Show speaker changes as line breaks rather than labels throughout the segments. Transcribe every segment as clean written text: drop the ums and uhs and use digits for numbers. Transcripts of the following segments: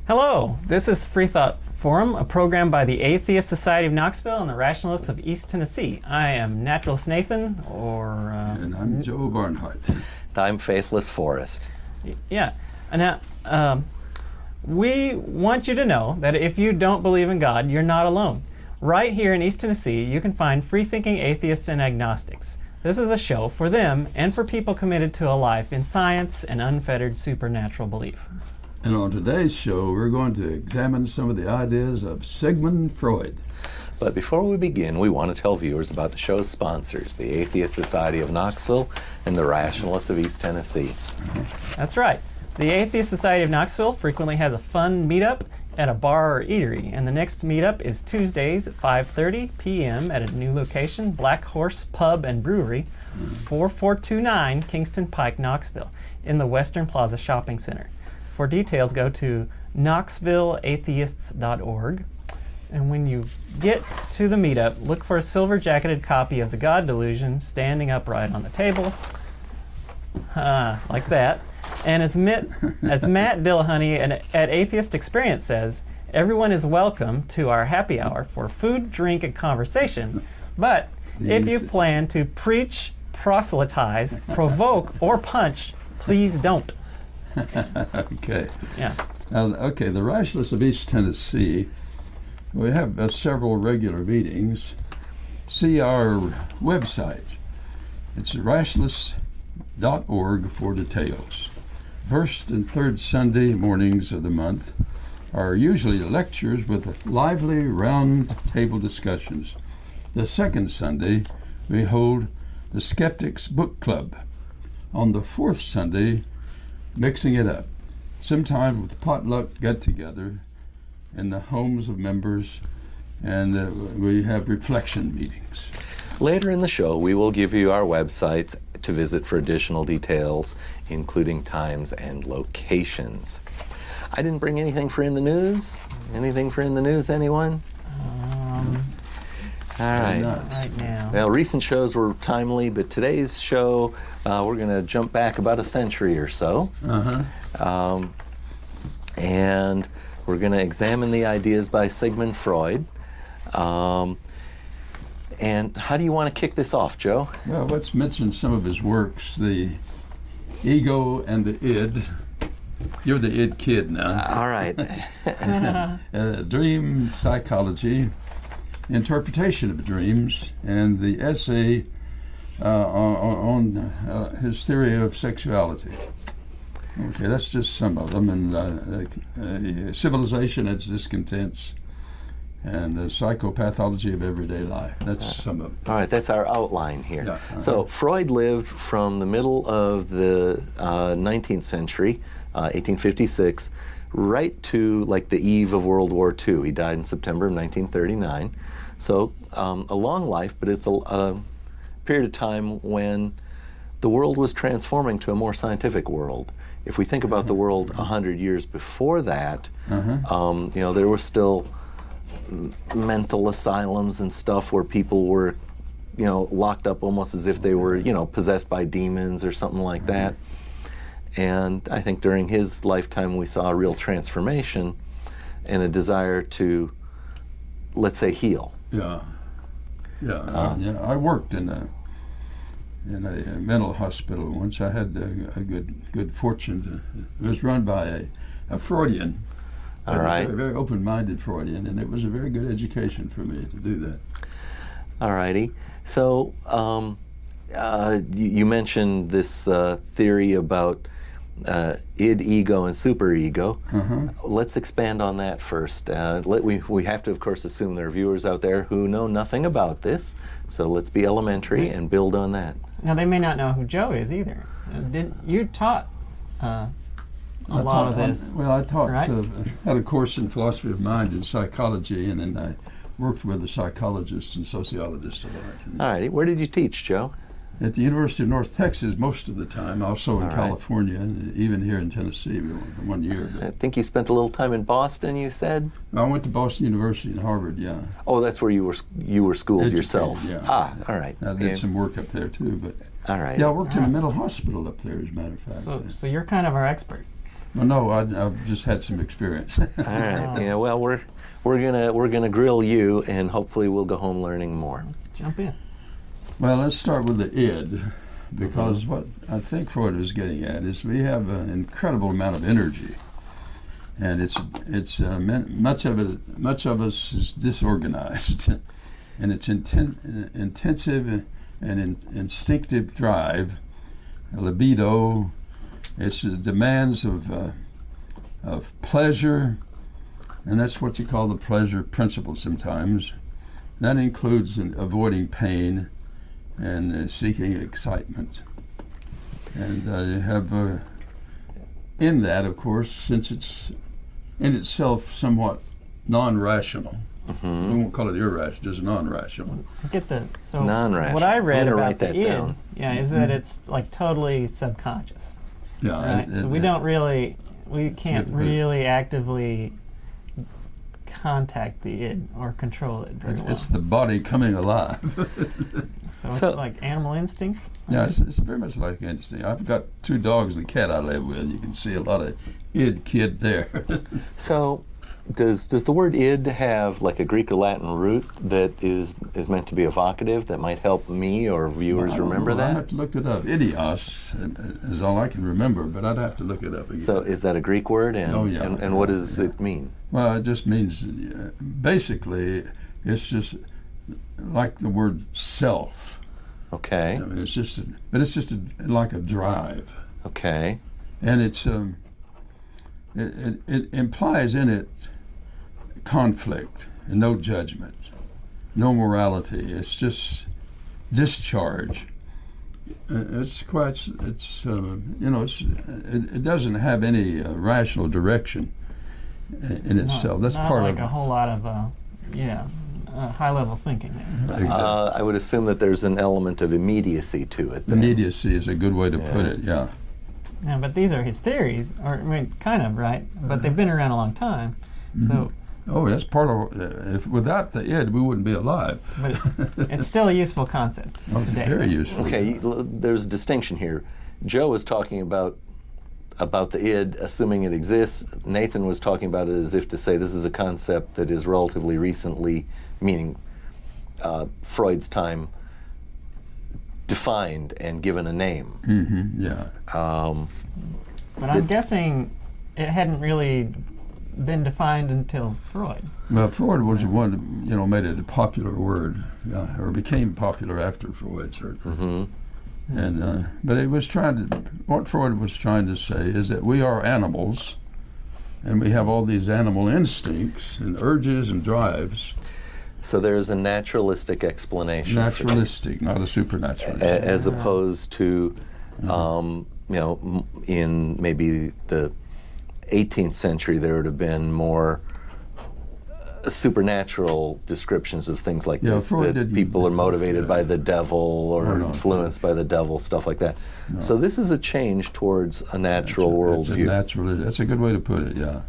Hello, this is Freethought Forum, a program by the Atheist Society of Knoxville and the Rationalists of East Tennessee. I am Naturalist Nathan,
and I'm Joe Barnhart.
I'm Faithless Forrest.
Yeah. Now, we want you to know that if you don't believe in God, you're not alone. Right here in East Tennessee, you can find free-thinking atheists and agnostics. This is a show for them and for people committed to a life in science and unfettered supernatural belief.
And on today's show, we're going to examine some of the ideas of Sigmund Freud.
But before we begin, we want to tell viewers about the show's sponsors, the Atheist Society of Knoxville and the Rationalists of East Tennessee.
That's right. The Atheist Society of Knoxville frequently has a fun meetup at a bar or eatery, and the next meetup is Tuesdays at 5:30 p.m. at a new location, Black Horse Pub and Brewery, 4429 Kingston Pike, Knoxville, in the Western Plaza Shopping Center. For details, go to knoxvilleatheists.org. And when you get to the meetup, look for a silver-jacketed copy of The God Delusion standing upright on the table, like that. And as Matt Dillahunty at Atheist Experience says, everyone is welcome to our happy hour for food, drink, and conversation. But if you plan to preach, proselytize, provoke, or punch, please don't.
Okay.
Yeah.
Okay, the Rationalists of East Tennessee, we have several regular meetings. See our website. It's rationalists.org for details. First and third Sunday mornings of the month are usually lectures with lively round table discussions. The second Sunday, we hold the Skeptics Book Club. On the fourth Sunday, mixing it up, sometimes with potluck get-together in the homes of members, and we have reflection meetings.
Later in the show, we will give you our websites to visit for additional details, including times and locations. I didn't bring anything for In the News. Anything for In the News, anyone? All right.
Right now.
Well, recent shows were timely, but today's show, we're going to jump back about a century or so. And we're going to examine the ideas by Sigmund Freud. And how do you want to kick this off, Joe?
Well, let's mention some of his works, the ego and the id. You're the id kid now.
All right.
Dream psychology, interpretation of dreams, and the essay on his theory of sexuality. Okay, that's just some of them. And civilization, its discontents, and the psychopathology of everyday life. That's some of them.
All right, that's our outline here.
Yeah,
So Freud lived from the middle of the 19th century, 1856, right to like the eve of World War II. He died in September of 1939. So a long life, but it's a period of time when the world was transforming to a more scientific world. If we think about the world 100 years before that, there were still mental asylums and stuff where people were, locked up almost as if they were, possessed by demons or something like that. And I think during his lifetime we saw a real transformation and a desire to, let's say, heal.
Yeah. I worked in a mental hospital once. I had a good fortune. It was run by a Freudian.
All right.
A very open-minded Freudian, and it was a very good education for me to do that.
All righty. So you mentioned this theory about id, ego, and superego. Let's expand on that first. We have to, of course, assume there are viewers out there who know nothing about this, so let's be elementary and build on that.
Now, they may not know who Joe is either. You taught a lot of this.
Well, I taught,
right?
Had a course in philosophy of mind and psychology, and then I worked with the psychologists and sociologists a lot.
All righty. Where did you teach, Joe?
At the University of North Texas most of the time, also in
All right.
California, and even here in Tennessee 1 year.
I think you spent a little time in Boston, you said?
I went to Boston University and Harvard, yeah.
Oh, that's where you were schooled
Educated,
yourself.
yeah.
Ah, all right.
I did some work up there too, but
All right.
yeah, I worked in a mental hospital up there, as a matter of fact.
So you're kind of our expert.
Well, no, I've just had some experience.
All right. Yeah. Well, we're gonna grill you, and hopefully we'll go home learning more.
Let's jump in.
Well, let's start with the id, because what I think Freud was getting at is we have an incredible amount of energy, and much of us is disorganized, and it's intensive and instinctive drive, libido. It's the demands of pleasure, and that's what you call the pleasure principle sometimes. That includes avoiding pain and seeking excitement. And you have in that, of course, since it's in itself somewhat non-rational. We won't call it irrational, just non-rational.
Non-rational.
What I read
I'm gonna
about
write
the
that
id,
down.
is that it's like totally subconscious.
Yeah,
Right. So we can't really actively contact the id or control it very well.
it's the body coming alive.
So it's like animal instincts?
Yeah, it's very much like instinct. I've got 2 dogs and a cat I live with. You can see a lot of id kid there.
So, does the word id have like a Greek or Latin root that is meant to be evocative that might help me or viewers remember
I
that?
have to look it up. Idios is all I can remember, but I'd have to look it up again.
So, is that a Greek word? And,
Oh, yeah.
And what does it mean?
Well, it just means, basically, it's just like the word self.
Okay.
I mean, it's just like a drive,
Okay.
and it implies in it conflict and no judgment, no morality. It's just discharge. It doesn't have any rational direction in itself. That's
not
part
like
of
a whole lot of high-level thinking there.
Exactly.
I would assume that there's an element of immediacy to it. then.
Immediacy is a good way to put it. Yeah.
Yeah, but these are his theories, or I mean, kind of, right? But they've been around a long time. So,
Oh, that's part of. If without the id, we wouldn't be alive.
but it's still a useful concept today.
Very useful.
Okay, there's a distinction here. Joe was talking about the id, assuming it exists. Nathan was talking about it as if to say this is a concept that is relatively recently, meaning Freud's time, defined and given a name.
Yeah.
But I'm guessing it hadn't really been defined until Freud.
Well, Freud was the one that made it a popular word, or became popular after Freud, certainly. And but it was what Freud was trying to say is that we are animals, and we have all these animal instincts and urges and drives.
So there's a naturalistic explanation.
Naturalistic, not a supernaturalistic.
As opposed to, in maybe the 18th century, there would have been more supernatural descriptions of things like this,
Freud
that people are motivated by the devil or
no,
influenced by the devil, stuff like that.
No.
So this is a change towards a natural worldview.
That's a good way to put it, yeah.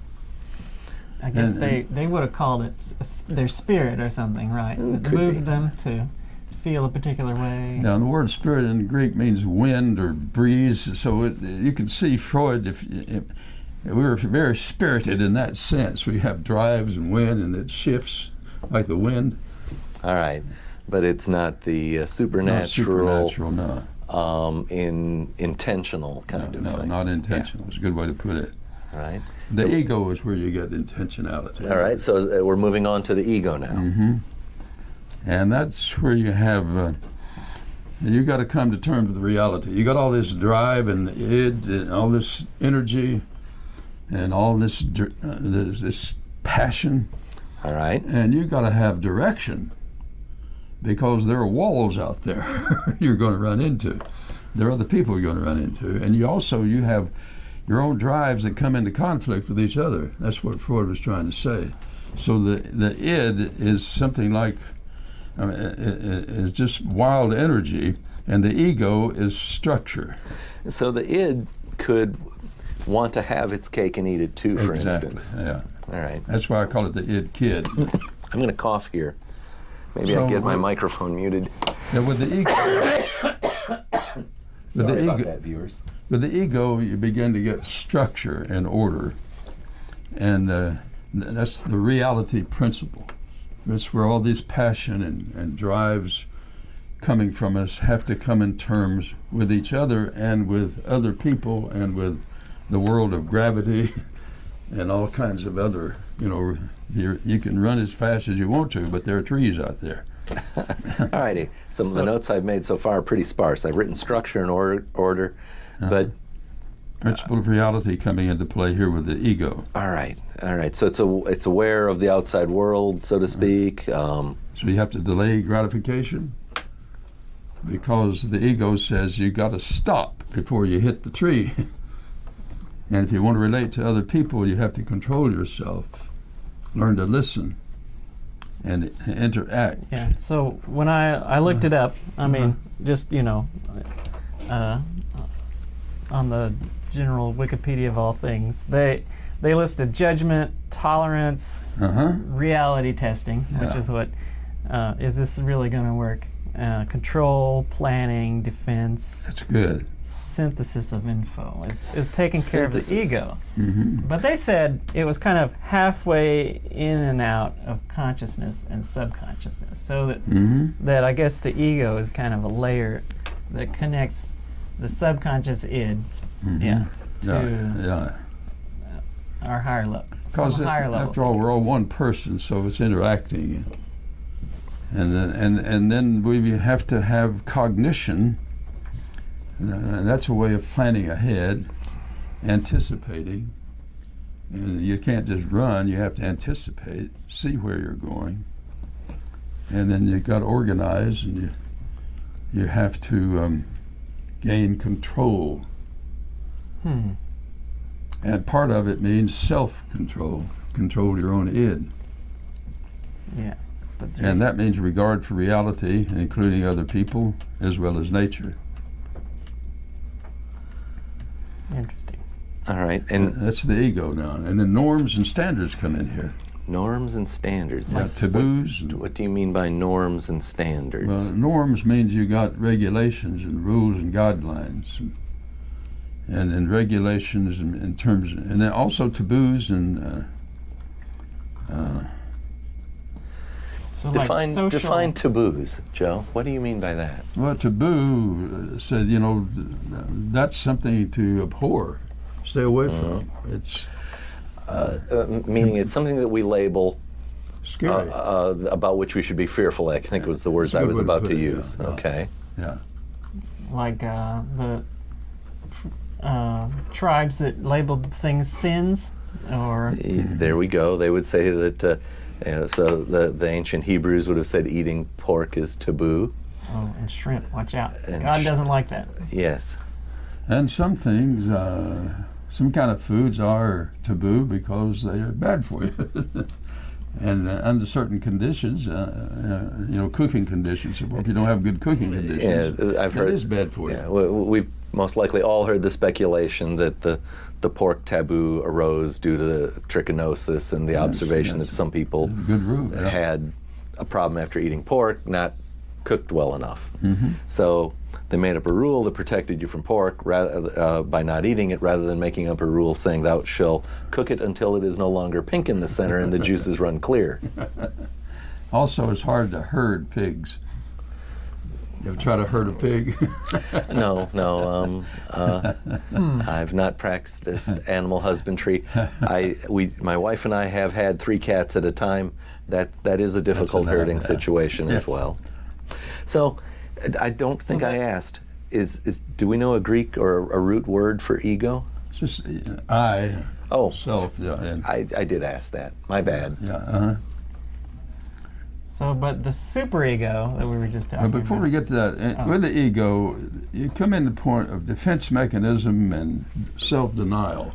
I guess they would have called it their spirit or something, right? It
could
moved
be.
them to feel a particular way.
Yeah, and the word spirit in Greek means wind or breeze, so you can see Freud, if we're very spirited in that sense. We have drives and wind, and it shifts like the wind.
All right, but it's not the supernatural,
Not supernatural, no.
intentional kind of
No,
thing.
not intentional. It's a good way to put it.
All right.
The ego is where you get intentionality.
All right, so we're moving on to the ego now.
And that's where you have, you got to come to terms with reality. You got all this drive and id and all this energy and all this passion.
All right.
And you got to have direction, because there are walls out there you're going to run into. There are other people you're going to run into. And you your own drives that come into conflict with each other. That's what Freud was trying to say. So the id is something like, is just wild energy, and the ego is structure.
So the id could want to have its cake and eat it too, for instance.
Yeah.
All right.
That's why I call it the id kid.
I'm going to cough here. Maybe
So
I'll get my microphone muted.
Yeah, with the ego,
Sorry about that, viewers.
with the ego, you begin to get structure and order, and that's the reality principle. That's where all these passion and drives coming from us have to come in terms with each other and with other people and with the world of gravity and all kinds of other, you can run as fast as you want to, but there are trees out there.
All righty. Some of the notes I've made so far are pretty sparse. I've written structure and order, but
Principle of reality coming into play here with the ego.
all right. So it's aware of the outside world, so to speak.
So you have to delay gratification because the ego says you got to stop before you hit the tree. And if you want to relate to other people, you have to control yourself, learn to listen, and interact.
Yeah. So when I looked it up, I mean, just on the general Wikipedia of all things, they listed judgment, tolerance, reality testing, which
Yeah.
is what is this really going to work? Control, planning, defense,
That's good.
synthesis of info is taking care of the
Synthesis.
ego. But they said it was kind of halfway in and out of consciousness and subconsciousness, so that I guess the ego is kind of a layer that connects the subconscious id, to
Yeah.
our higher level.
Because
higher level.
after all, we're all one person, so it's interacting. And then we have to have cognition, and that's a way of planning ahead, anticipating. And you can't just run, you have to anticipate, see where you're going. And then you've got to organize, and you have to gain control. And part of it means self-control, control your own id.
Yeah. But
And that means regard for reality, including other people, as well as nature.
interesting.
All right. And
That's the ego now. And then norms and standards come in here.
norms and standards.
Yeah, taboos.
What do you mean by norms and standards?
Well, norms means you got regulations and rules and guidelines. And regulations in terms, and then also taboos and
So like social,
define taboos, Joe. What do you mean by that?
well, taboo said, that's something to abhor, stay away from. It's
Meaning it's something that we label
scary.
about which we should be fearful. I think was the words
That's a
I
good
was
way to
about
put
to
it, yeah,
use.
yeah.
Okay.
Yeah.
like the tribes that labeled things sins, or
There we go. They would say that. So the ancient Hebrews would have said eating pork is taboo.
and shrimp. Watch out.
And
God doesn't like that.
Yes.
And some things, some kind of foods are taboo because they are bad for you. And under certain conditions, cooking conditions, if you don't have good cooking conditions,
Yeah, I've heard
it is bad for you.
Yeah, we've most likely all heard the speculation that the pork taboo arose due to the trichinosis and the observation
yes.
that some people
Good root. Yeah.
had a problem after eating pork, not cooked well enough.
Mm-hmm.
So they made up a rule that protected you from pork by not eating it, rather than making up a rule saying thou shalt cook it until it is no longer pink in the center and the juices run clear.
Also, it's hard to herd pigs. You ever try to herd a pig?
No. I've not practiced animal husbandry. My wife and I have had 3 cats at a time. That is a difficult
enough,
herding
yeah.
situation as
Yes.
well. So, I don't think I asked. Do we know a Greek or a root word for ego?
It's just I,
Oh,
self, yeah, and
I did ask that. My bad.
yeah,
So, but the superego that we were just talking
But before
about.
we get to that, with the ego, you come in the point of defense mechanism and self-denial.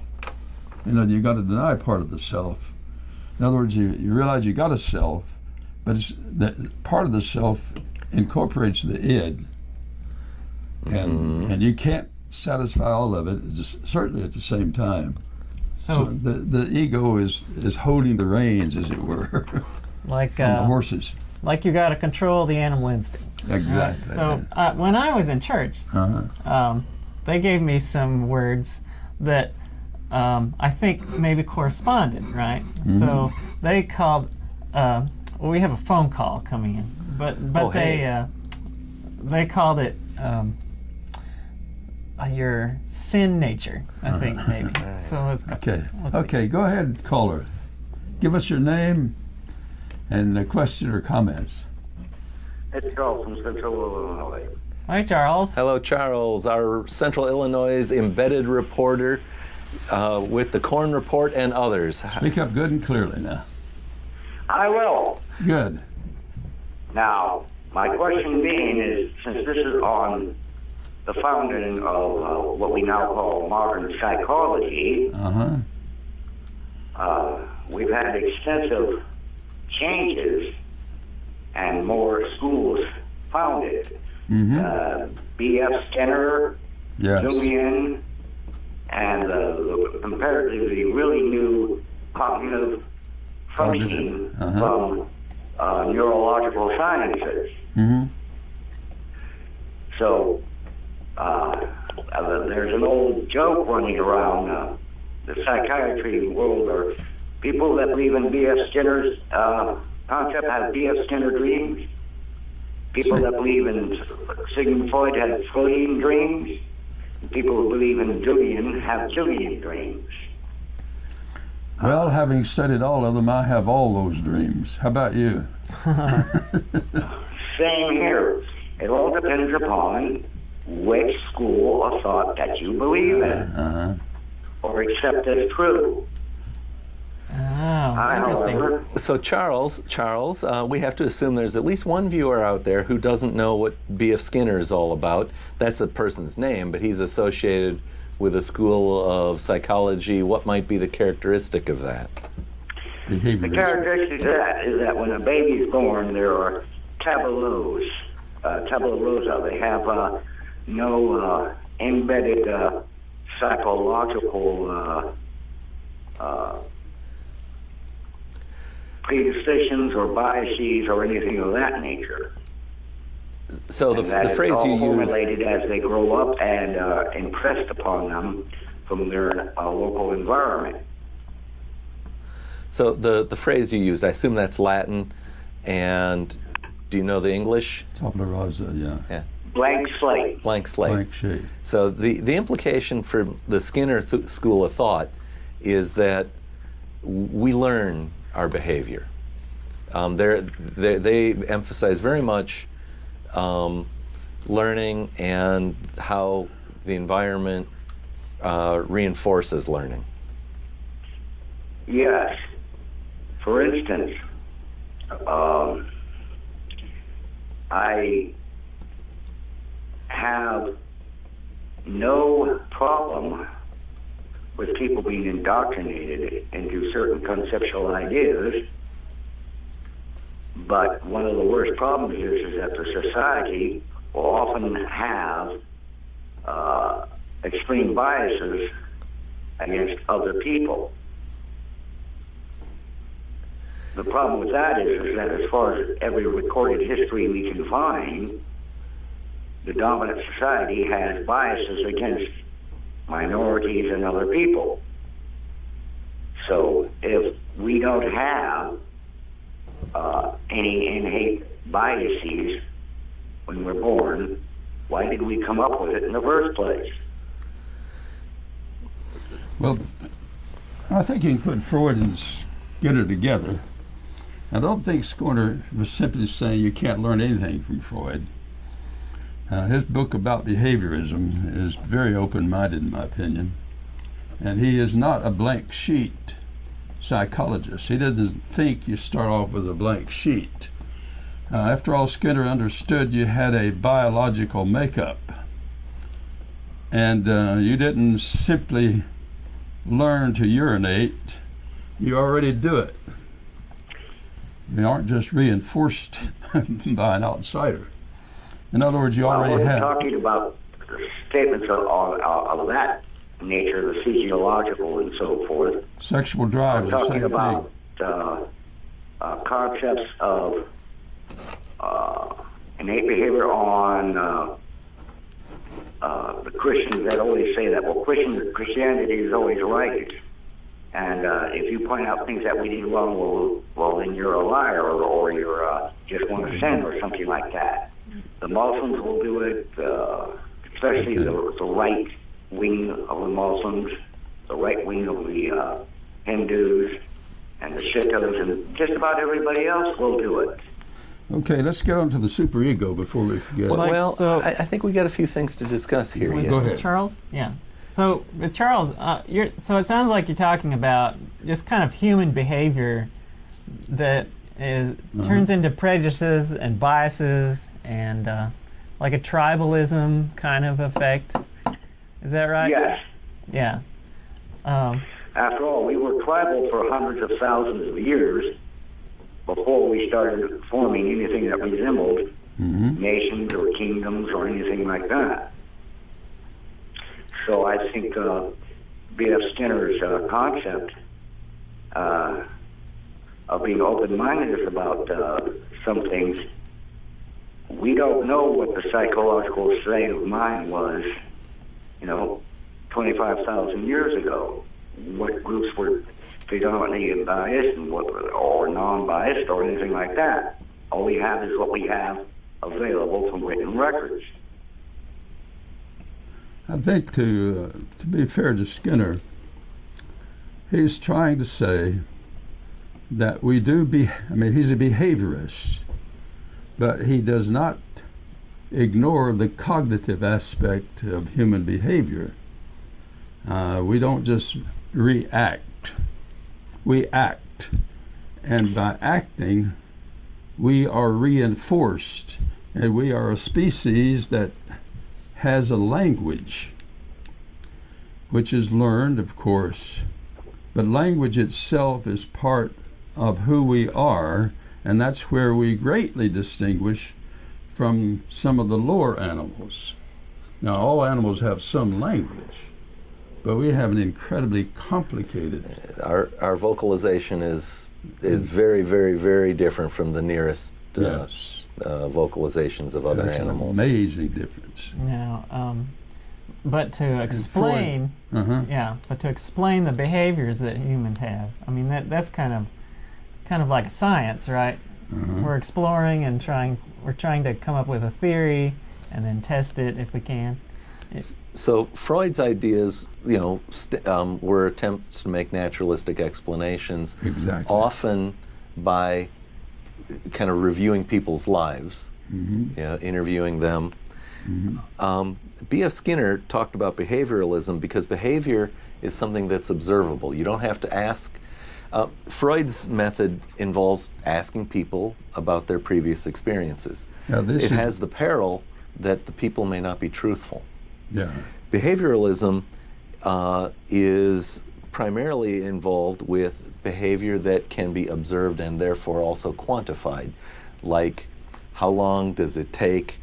You know, you got to deny part of the self. In other words, you realize you got a self, but it's that part of the self incorporates the id, and you can't satisfy all of it, certainly at the same time. So the ego is holding the reins, as it were,
like
on the horses.
Like you got to control the animal instincts.
Exactly.
So when I was in church, they gave me some words that I think maybe corresponded, right?
Mm-hmm.
So they called. Well, we have a phone call coming in, but they called it your sin nature. I think maybe. So let's go.
Okay. Go ahead, caller. Give us your name and the question or comments.
It's Charles from Central Illinois.
Hi, Charles.
Hello, Charles, our Central Illinois embedded reporter with the Corn Report and others.
Speak up good and clearly now.
I will.
Good.
Now, my question being is, since this is on the founding of what we now call modern psychology, we've had extensive changes and more schools founded. B.F. Skinner,
Yes.
Jungian, and the comparatively really new cognitive functioning from neurological sciences. So there's an old joke running around the psychiatry world, or people that believe in B.F. Skinner's concept have B.F. Skinner dreams. People that believe in Sigmund Freud have Freudian dreams. People who believe in Jungian have Jungian dreams.
Well, having studied all of them, I have all those dreams. How about you?
Same here. It all depends upon which school of thought that you believe in or accept as true.
Oh, interesting.
However,
So Charles, we have to assume there's at least one viewer out there who doesn't know what B.F. Skinner is all about. That's a person's name, but he's associated with a school of psychology. What might be the characteristic of that?
the
Behaviorism.
characteristic of that is that when a baby is born, there are tableaus, tabula rasa. They have no embedded psychological predispositions or biases or anything of that nature.
So
And that
the
is
phrase
all
you use,
formulated as they grow up and impressed upon them from their local environment.
so the phrase you used, I assume that's Latin, and do you know the English?
Tabula rasa, yeah.
Blank slate.
Blank slate.
Blank sheet.
So the implication for the Skinner school of thought is that we learn our behavior. They emphasize very much learning and how the environment reinforces learning.
Yes. For instance, I have no problem with people being indoctrinated into certain conceptual ideas, but one of the worst problems is that the society will often have extreme biases against other people. The problem with that is that as far as every recorded history we can find, the dominant society has biases against minorities and other people. So if we don't have any innate biases when we're born, why did we come up with it in the first place?
Well, I think you can put Freud and Skinner together. I don't think Skinner was simply saying you can't learn anything from Freud. His book about behaviorism is very open-minded, in my opinion. And he is not a blank sheet psychologist. He doesn't think you start off with a blank sheet. After all, Skinner understood you had a biological makeup, and you didn't simply learn to urinate, you already do it. You aren't just reinforced by an outsider. In other words, you already
we're
have.
talking about statements of that nature, the physiological and so forth.
Sexual drive is
We're
the
talking
same
about
thing.
concepts of innate behavior on the Christians that always say that, well, Christianity is always right. And if you point out things that we do wrong, well, then you're a liar, or you're just want to sin, or something like that. The Muslims will do it, especially the right wing of the Muslims, the right wing of the Hindus, and the Shiites, and just about everybody else will do it.
Okay, let's get on to the superego before we forget.
Well,
so-
I think we got a few things to discuss here.
Go
yet.
ahead.
Charles? Yeah. So, with Charles, so it sounds like you're talking about just kind of human behavior that turns into prejudices and biases and like a tribalism kind of effect. Is that right?
Yes.
Yeah.
After all, we were tribal for hundreds of thousands of years before we started forming anything that resembled nations or kingdoms or anything like that. So I think B.F. Skinner's concept of being open-minded about some things, we don't know what the psychological state of mind was, 25,000 years ago. What groups were predominantly biased and or non-biased or anything like that. All we have is what we have available from written records.
I think to be fair to Skinner, he's trying to say that we do he's a behaviorist, but he does not ignore the cognitive aspect of human behavior. We don't just react, we act. And by acting, we are reinforced, and we are a species that has a language, which is learned, of course, but language itself is part of who we are, and that's where we greatly distinguish from some of the lower animals. Now, all animals have some language, but we have an incredibly complicated.
Our vocalization is very, very, very different from the nearest
Yes.
vocalizations of other
That's
animals.
an amazing difference.
Now, but to explain, but to explain the behaviors that humans have, I mean that's kind of like a science, right? We're exploring and we're trying to come up with a theory and then test it if we can.
So Freud's ideas, were attempts to make naturalistic explanations,
Exactly.
often by kind of reviewing people's lives, interviewing them. B.F. Skinner talked about behavioralism because behavior is something that's observable. You don't have to ask. Freud's method involves asking people about their previous experiences.
Now,
It has the peril that the people may not be truthful.
Yeah.
Behavioralism is primarily involved with behavior that can be observed and therefore also quantified, like how long does it take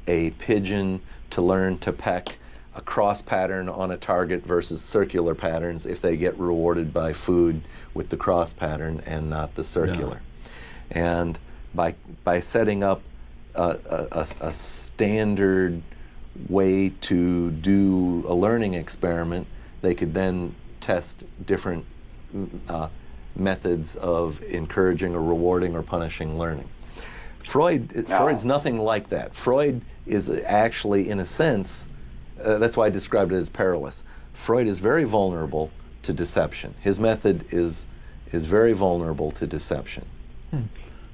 a pigeon to learn to peck a cross pattern on a target versus circular patterns if they get rewarded by food with the cross pattern and not the circular. And by setting up a standard way to do a learning experiment, they could then test different methods of encouraging or rewarding or punishing learning. Freud's nothing like that. Freud is actually, in a sense, that's why I described it as perilous. Freud is very vulnerable to deception. His method is very vulnerable to deception.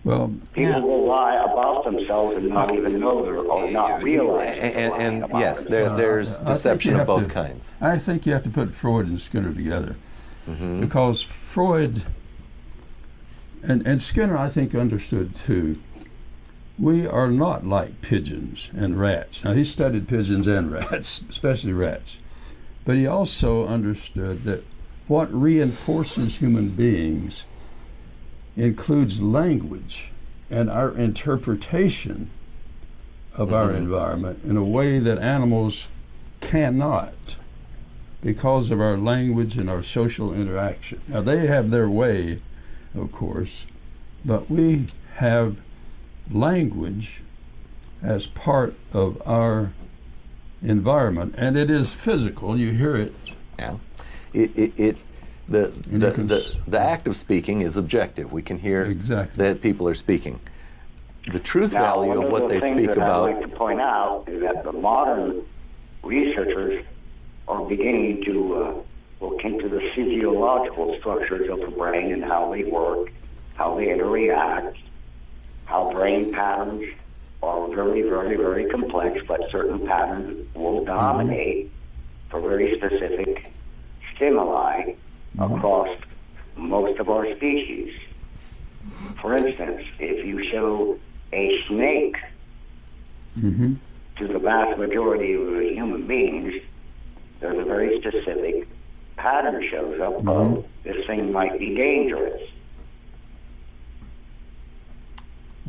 Well,
People will lie about themselves and not even know or not realize.
And yes, there's
I think
deception
you
of
have
both
to-
kinds.
I think you have to put Freud and Skinner together, because Freud and Skinner, I think, understood too We are not like pigeons and rats. Now, he studied pigeons and rats, especially rats. But he also understood that what reinforces human beings includes language and our interpretation of our environment in a way that animals cannot, because of our language and our social interaction. Now, they have their way, of course, but we have language as part of our environment, and it is physical. You hear it.
Yeah. The act of speaking is objective. We can hear
Exactly.
that people are speaking. The truth
Now,
value
one
of what
the
they
things
speak
that
about.
I'd like to point out is that the modern researchers are beginning to look into the physiological structures of the brain and how they work, how they interact, how brain patterns are very, very, very complex, but certain patterns will dominate for very specific stimuli across most of our species. For instance, if you show a snake to the vast majority of human beings, there's a very specific pattern shows up of this thing might be dangerous.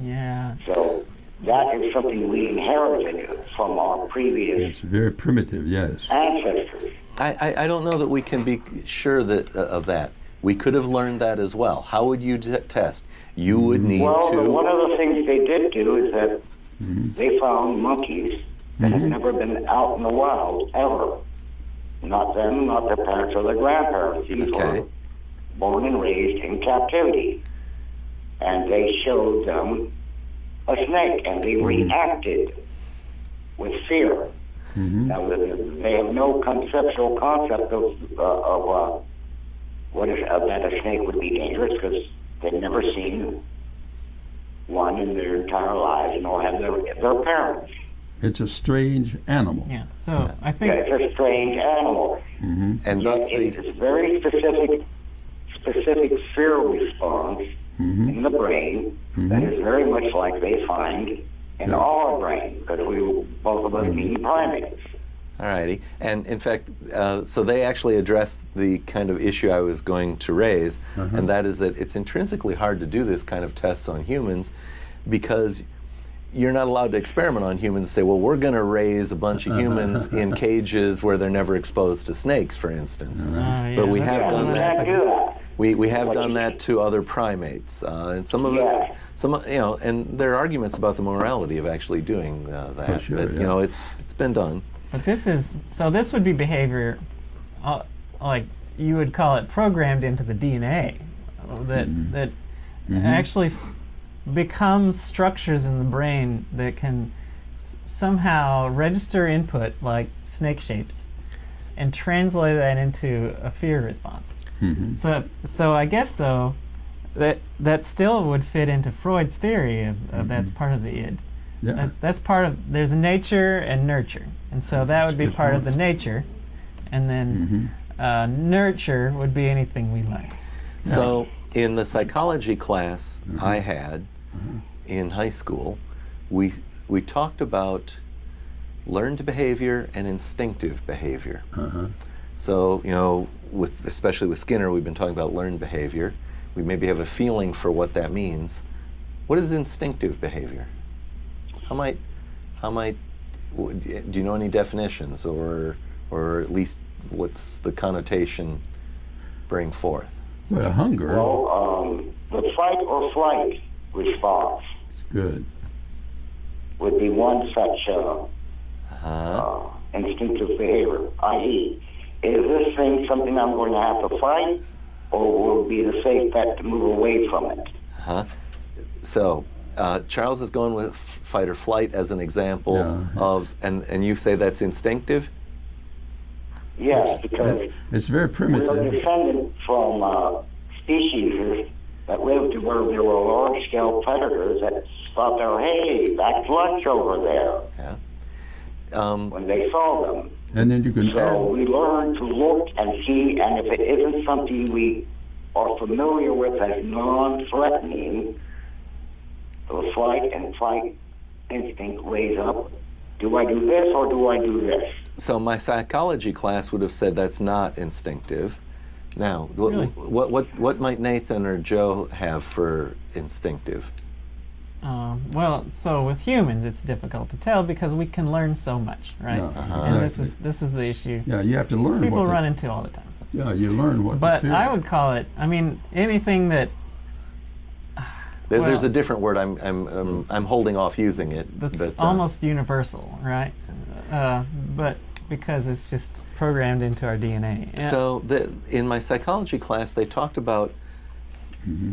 Yeah.
So that is something we inherited from our previous
It's very primitive, yes.
ancestors.
I don't know that we can be sure that of that. We could have learned that as well. How would you test? You would need
Well,
to.
one of the things they did do is that they found monkeys that had never been out in the wild ever. Not them, not their parents or their grandparents. These
Okay.
were born and raised in captivity. And they showed them a snake, and they reacted with fear. Now, they have no conceptual concept of what is that a snake would be dangerous, because they've never seen one in their entire lives, nor have their parents.
It's a strange animal.
Yeah. So I think
Yeah, it's a strange animal.
And thus
It's
the.
a very specific fear response in the brain that is very much like they find in our brain, because we both of us being primates.
Alrighty. And in fact, so they actually addressed the kind of issue I was going to raise, and that is that it's intrinsically hard to do this kind of tests on humans because you're not allowed to experiment on humans and say, well, we're going to raise a bunch of humans in cages where they're never exposed to snakes, for instance. But we
that's
have
kind
done
of
You
that.
can't do that.
We have done that to other primates, and some of us, and there are arguments about the morality of actually doing that.
sure,
but
yeah.
you know, it's been done.
But this would be behavior, like you would call it, programmed into the DNA, that actually becomes structures in the brain that can somehow register input like snake shapes and translate that into a fear response. So I guess though that still would fit into Freud's theory of that's part of the id.
Yeah.
That's part of, there's nature and nurture, and so that would be
good
part of
point.
the nature, and then nurture would be anything we like.
So in the psychology class I had in high school, we talked about learned behavior and instinctive behavior. So, you know, especially with Skinner, we've been talking about learned behavior. We maybe have a feeling for what that means. What is instinctive behavior? How might do you know any definitions, or at least what's the connotation bring forth?
Well, hunger
Well, the fight or flight response
is good.
would be one such
Uh-huh.
instinctive behavior, i.e., is this thing something I'm going to have to fight, or will it be the safe bet to move away from it?
Uh-huh. So Charles is going with fight or flight as an example of, and you say that's instinctive?
Yes, because
It's very
we are
primitive.
descended from species that lived where there were large-scale predators that thought, hey, that's lunch over there,
Yeah.
when they saw them.
And then you can
So
add,
we learn to look and see, and if it isn't something we are familiar with as non-threatening, the flight and fight instinct weighs up. Do I do this or do I do this?
So my psychology class would have said that's not instinctive. Now,
Really?
what might Nathan or Joe have for instinctive?
Well, so with humans, it's difficult to tell because we can learn so much, right?
Yeah,
And
exactly.
this is the issue
Yeah, you have to learn
people
what
run into all the time.
Yeah, you learn what
But
to feel.
I would call it. I mean, anything that
There's
well-
a different word. I'm holding off using it.
that's
but,
almost universal, right? But because it's just programmed into our DNA. And
So in my psychology class, they talked about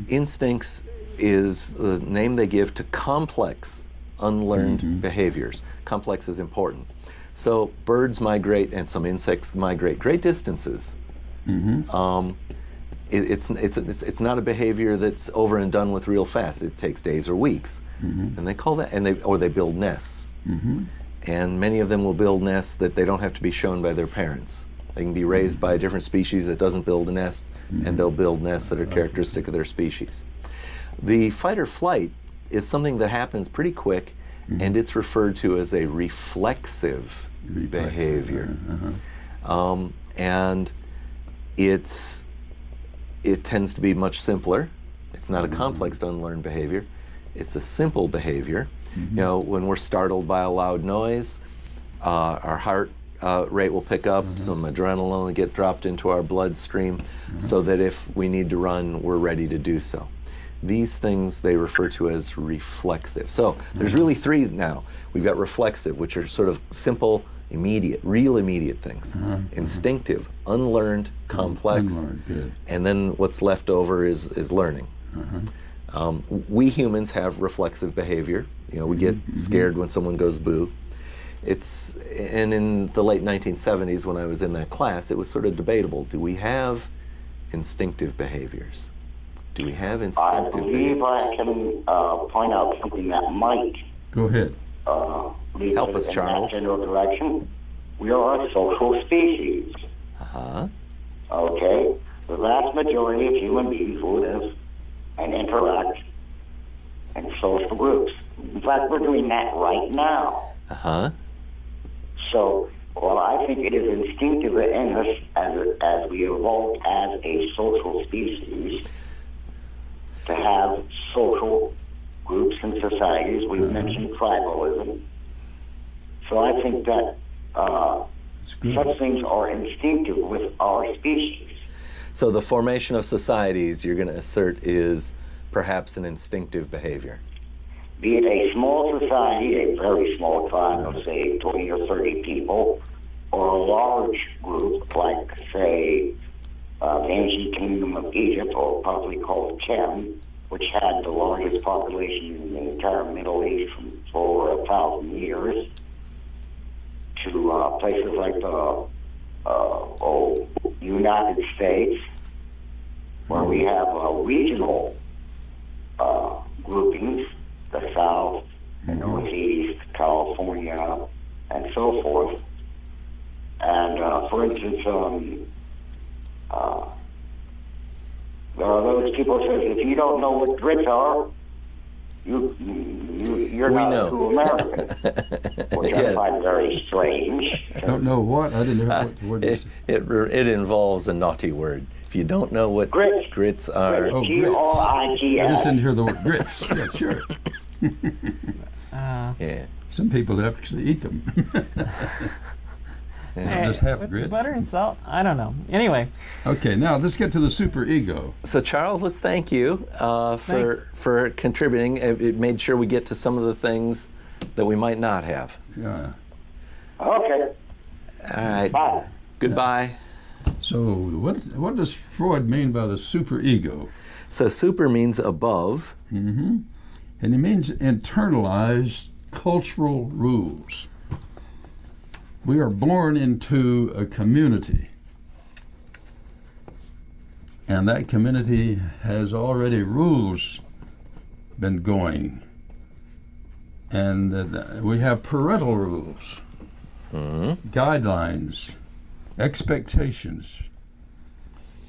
instincts is the name they give to complex, unlearned behaviors. Complex is important. So birds migrate and some insects migrate great distances. It's not a behavior that's over and done with real fast. It takes days or weeks, and they call that, or they build nests. And many of them will build nests that they don't have to be shown by their parents. They can be raised by a different species that doesn't build a nest, and they'll build nests that are characteristic of their species. The fight or flight is something that happens pretty quick, and it's referred to as a reflexive behavior. And it tends to be much simpler. It's not a complex unlearned behavior. It's a simple behavior. You know, when we're startled by a loud noise, our heart rate will pick up, some adrenaline will get dropped into our bloodstream, so that if we need to run, we're ready to do so. These things they refer to as reflexive. So there's really three now. We've got reflexive, which are sort of simple, immediate, real immediate things. Instinctive, unlearned, complex,
Unlearned, good.
and then what's left over is learning. We humans have reflexive behavior. You know, we get scared when someone goes boo. And in the late 1970s, when I was in that class, it was sort of debatable. Do we have instinctive behaviors? Do we have
I
instinctive
believe
behaviors?
I can point out something that might
Go ahead.
lead
Help us,
in
Charles.
that general direction. We are a social species.
Uh-huh.
Okay? The vast majority of human beings live and interact in social groups. In fact, we're doing that right now.
Uh-huh.
So, well, I think it is instinctive in us as we evolved as a social species to have social groups and societies. We've mentioned tribalism. So I think that
It's good.
such things are instinctive with our species.
So the formation of societies, you're going to assert, is perhaps an instinctive behavior.
Be it a small society, a very small tribe of, say, 20 or 30 people, or a large group like, say, the ancient kingdom of Egypt, or probably called Chem, which had the largest population in the entire Middle East for over 1,000 years, to places like the United States, where we have regional groupings, the South, the Northeast, California, and so forth. And for instance, there are those people who say, if you don't know what grits are, you're
We
not
know.
a true American, which I
Yes.
find very strange.
I don't know what. I didn't hear what word you said.
It involves a naughty word. If you don't know what
Grits.
grits are,
Oh, grits.
G-R-I-T-S.
I just didn't hear the word grits. Yeah, sure.
yeah.
Some people actually eat them. Just half
with
grit.
butter and salt. I don't know. Anyway,
Okay, now let's get to the superego.
So Charles, let's thank you
Thanks.
for contributing. It made sure we get to some of the things that we might not have.
Yeah.
Okay,
All right.
bye.
Goodbye.
So what does Freud mean by the superego?
So super means above.
And it means internalized cultural rules. We are born into a community, and that community has already rules been going, and we have parental rules, guidelines, expectations,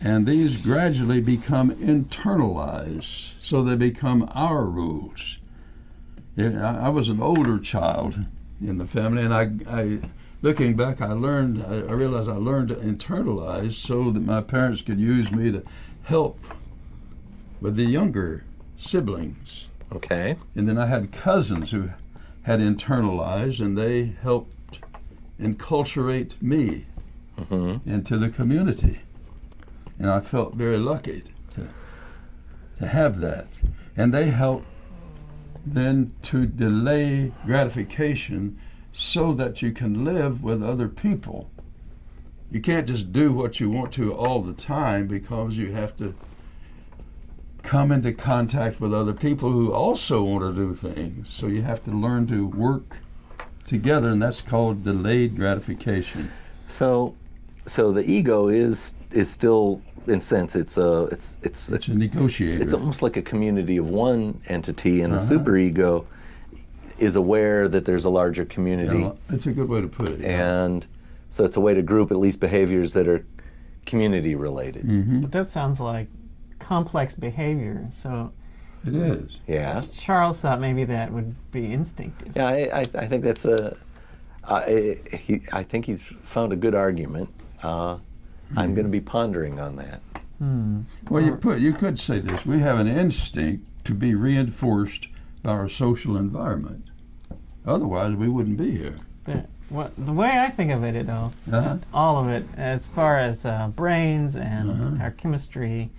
and these gradually become internalized, so they become our rules. Yeah, I was an older child in the family, and I looking back, I realized I learned to internalize so that my parents could use me to help with the younger siblings.
Okay.
And then I had cousins who had internalized, and they helped enculturate me into the community. And I felt very lucky to have that. And they helped then to delay gratification so that you can live with other people. You can't just do what you want to all the time, because you have to come into contact with other people who also want to do things. So you have to learn to work together, and that's called delayed gratification.
So the ego is still, in a sense, it's a
negotiator.
It's almost like a community of one entity, and the superego is aware that there's a larger community.
Yeah, that's a good way to put it.
And so it's a way to group at least behaviors that are community related.
But that sounds like complex behavior. So
it is.
Yeah.
Charles thought maybe that would be instinctive.
Yeah, I think that's I think he's found a good argument. I'm going to be pondering on that.
Well, you could say this: we have an instinct to be reinforced by our social environment. Otherwise, we wouldn't be here.
The way I think of it, though, all of it, as far as brains and our chemistry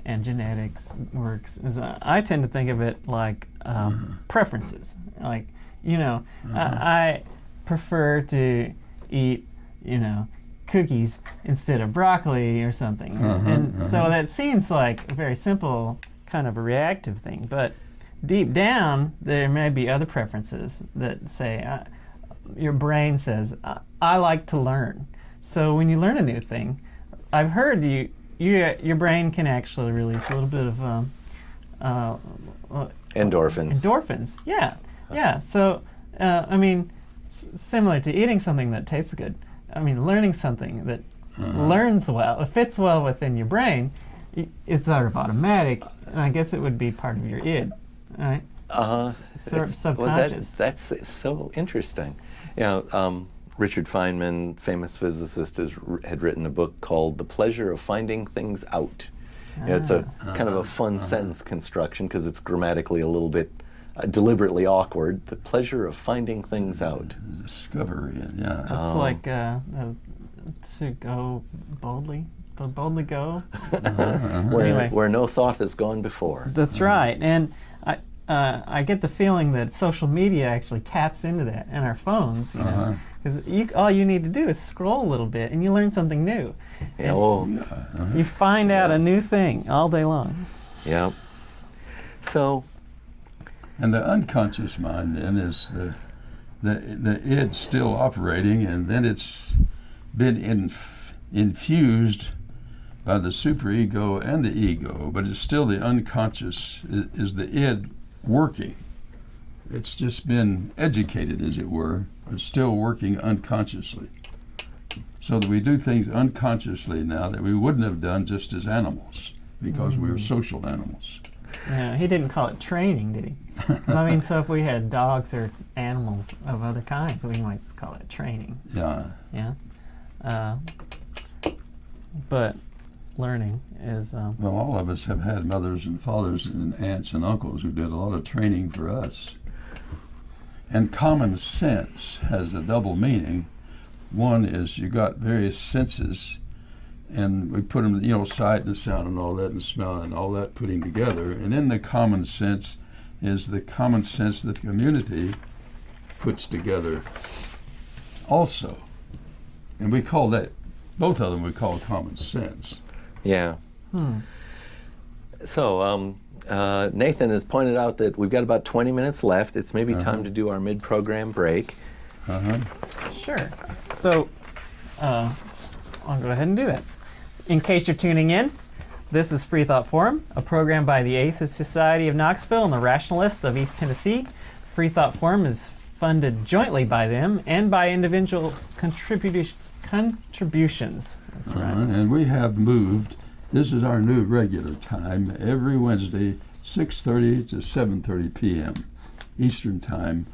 and genetics works, is I tend to think of it like preferences. Like, I prefer to eat, cookies instead of broccoli or something. So that seems like a very simple kind of a reactive thing. But deep down, there may be other preferences that say, your brain says, I like to learn. So when you learn a new thing, I've heard your brain can actually release a little bit of
Endorphins.
Endorphins, yeah. So, similar to eating something that tastes good, learning something that learns well, it fits well within your brain, is sort of automatic, and I guess it would be part of your id, right? Sort of subconscious.
Well, that's so interesting. Richard Feynman, famous physicist, had written a book called The Pleasure of Finding Things Out. It's a kind of a fun sentence construction because it's grammatically a little bit deliberately awkward. The pleasure of finding things out.
Discovery, yeah.
It's like to go boldly go.
Where no thought has gone before.
That's right. And I get the feeling that social media actually taps into that, and our phones, because all you need to do is scroll a little bit and you learn something new. You find out a new thing all day long.
Yeah. So.
And the unconscious mind then is the id still operating, and then it's been infused by the superego and the ego, but it's still the unconscious is the id working. It's just been educated, as it were, but still working unconsciously. So that we do things unconsciously now that we wouldn't have done just as animals, because we're social animals.
Yeah, he didn't call it training, did he? So if we had dogs or animals of other kinds, we might just call it training.
Yeah.
Yeah. But learning is...
Well, all of us have had mothers and fathers and aunts and uncles who did a lot of training for us. And common sense has a double meaning. One is you got various senses, and we put them, sight and sound and all that, and smell and all that putting together. And then the common sense is the common sense that the community puts together also. And we call that, both of them we call common sense.
Yeah. So Nathan has pointed out that we've got about 20 minutes left. It's maybe time to do our mid-program break.
Sure. So I'll go ahead and do that. In case you're tuning in, this is Freethought Forum, a program by the Atheist Society of Knoxville and the Rationalists of East Tennessee. Freethought Forum is funded jointly by them and by individual contributions. That's right.
And we have moved. This is our new regular time every Wednesday, 6:30 to 7:30 p.m. Eastern Time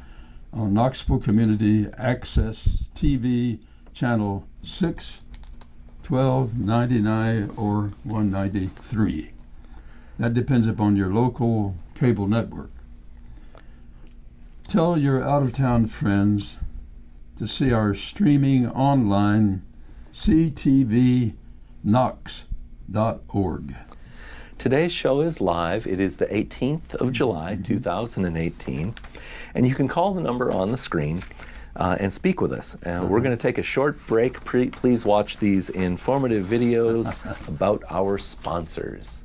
on Knoxville Community Access TV Channel 6, 1299 or 193. That depends upon your local cable network. Tell your out-of-town friends to see our streaming online ctvknox.org.
Today's show is live. It is the 18th of July, 2018. And you can call the number on the screen and speak with us. We're going to take a short break. Please watch these informative videos about our sponsors.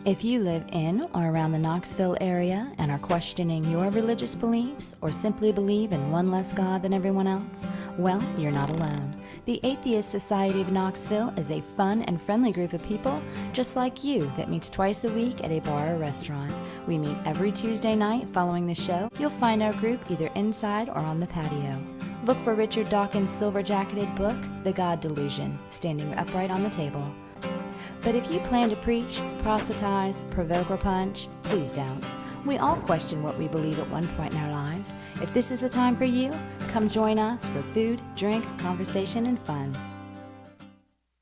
If you live in or around the Knoxville area and are questioning your religious beliefs or simply believe in one less God than everyone else, well, you're not alone. The Atheist Society of Knoxville is a fun and friendly group of people just like you that meets twice a week at a bar or restaurant. We meet every Tuesday night following the show. You'll find our group either inside or on the patio. Look for Richard Dawkins' silver-jacketed book, The God Delusion, standing upright on the table. But if you plan to preach, proselytize, provoke, or punch, please don't. We all question what we believe at one point in our lives. If this is the time for you, come join us for food, drink, conversation, and fun.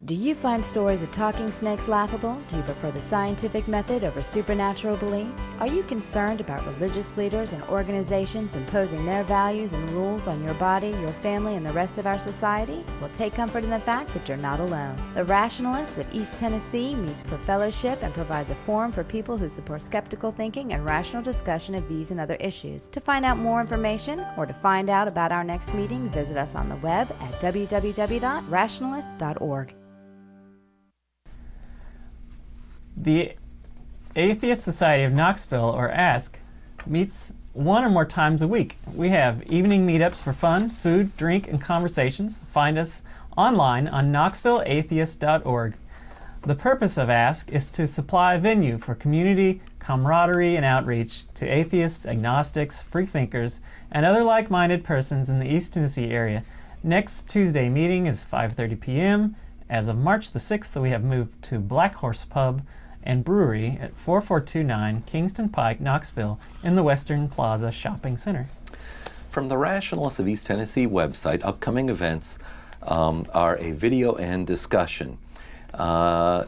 Do you find stories of talking snakes laughable? Do you prefer the scientific method over supernatural beliefs? Are you concerned about religious leaders and organizations imposing their values and rules on your body, your family, and the rest of our society? Well, take comfort in the fact that you're not alone. The Rationalists of East Tennessee meets for fellowship and provides a forum for people who support skeptical thinking and rational discussion of these and other issues. To find out more information or to find out about our next meeting, visit us on the web at www.rationalist.org.
The Atheist Society of Knoxville, or ASK, meets one or more times a week. We have evening meetups for fun, food, drink, and conversations. Find us online on knoxvilleatheist.org. The purpose of ASK is to supply a venue for community, camaraderie, and outreach to atheists, agnostics, freethinkers, and other like-minded persons in the East Tennessee area. Next Tuesday meeting is 5:30 p.m. As of March the 6th, we have moved to Black Horse Pub and Brewery at 4429 Kingston Pike, Knoxville, in the Western Plaza Shopping Center.
From the Rationalists of East Tennessee website, upcoming events are a video and discussion. I